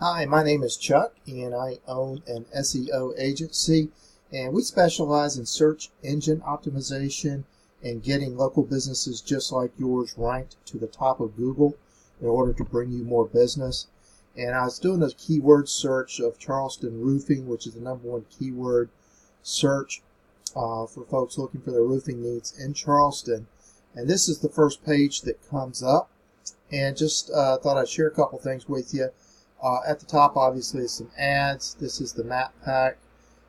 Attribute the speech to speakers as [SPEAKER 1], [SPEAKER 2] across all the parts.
[SPEAKER 1] Hi, my name is Chuck, and I own an SEO agency, and we specialize in search engine optimization and getting local businesses just like yours ranked to the top of Google in order to bring you more business. And I was doing a keyword search of Charleston Roofing, which is the #1 keyword search for folks looking for their roofing needs in Charleston. And this is the first page that comes up, and just thought I'd share a couple things with you. At the top, obviously, is some ads. This is the map pack.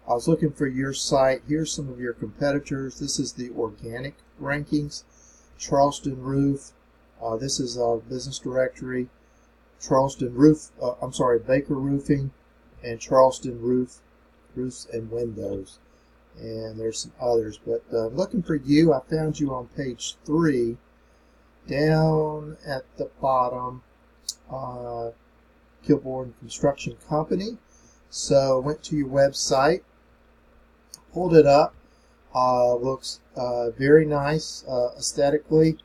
[SPEAKER 1] I was looking for your site. Here's some of your competitors. This is the organic rankings. Charleston Roof. This is a business directory. Charleston Baker Roofing, and Charleston Roofs and Windows. And there's some others. But looking for you, I found you on page 3, down at the bottom. Kilburn Construction Company. So went to your website, pulled it up. Looks very nice aesthetically.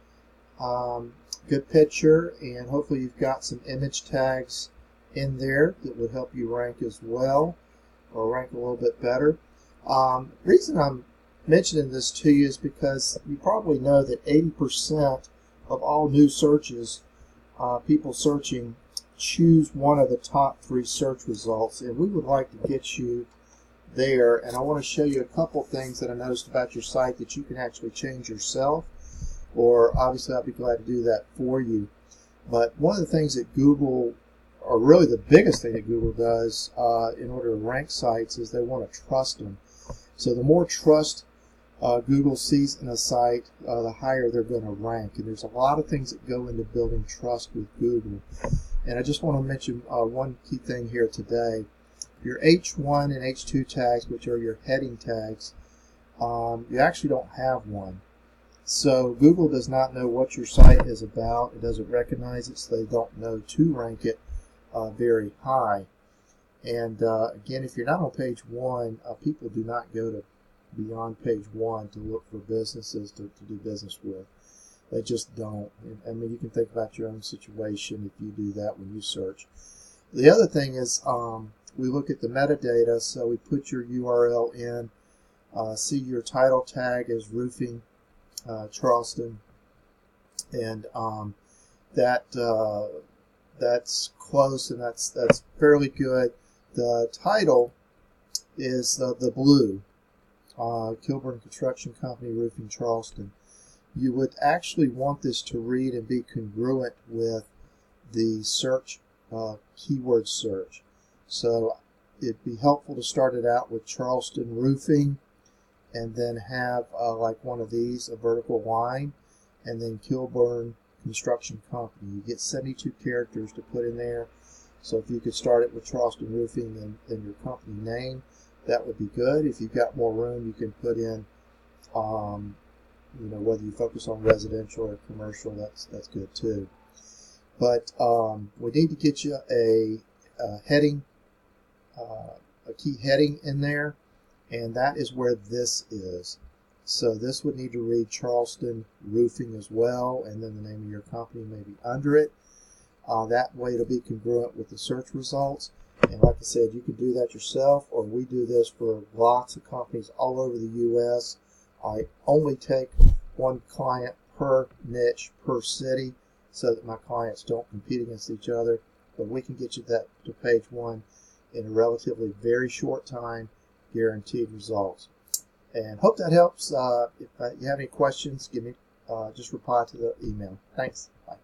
[SPEAKER 1] Good picture, and hopefully you've got some image tags in there that would help you rank as well, or rank a little bit better. Reason I'm mentioning this to you is because you probably know that 80% of all new searches, people searching, choose one of the top 3 search results, and we would like to get you there. And I want to show you a couple things that I noticed about your site that you can actually change yourself, or obviously I'll be glad to do that for you. But one of the things that Google, or really the biggest thing that Google does in order to rank sites, is they want to trust them. So the more trust Google sees in a site, the higher they're going to rank. And there's a lot of things that go into building trust with Google. And I just want to mention one key thing here today. Your H1 and H2 tags, which are your heading tags, you actually don't have one. So Google does not know what your site is about. It doesn't recognize it, so they don't know to rank it very high. And again, if you're not on page 1, people do not go to beyond page 1 to look for businesses to do business with. They just don't. I mean, you can think about your own situation if you do that when you search. The other thing is we look at the metadata, so we put your URL in, see your title tag as Roofing Charleston, and that's close, and that's fairly good. The title is the blue, Kilburn Construction Company, Roofing Charleston. You would actually want this to read and be congruent with the search, keyword search. So it'd be helpful to start it out with Charleston Roofing, and then have like one of these, a vertical line, and then Kilburn Construction Company. You get 72 characters to put in there. So if you could start it with Charleston Roofing and your company name, that would be good. If you've got more room, you can put in whether you focus on residential or commercial, that's good too. But we need to get you a heading, a key heading in there, and that is where this is. So this would need to read Charleston Roofing as well, and then the name of your company may be under it. That way it'll be congruent with the search results. And like I said, you can do that yourself, or we do this for lots of companies all over the U.S. I only take one client per niche, per city, so that my clients don't compete against each other. But we can get you that to page 1 in a relatively very short time, guaranteed results. And hope that helps. If you have any questions, give me just reply to the email. Thanks. Bye.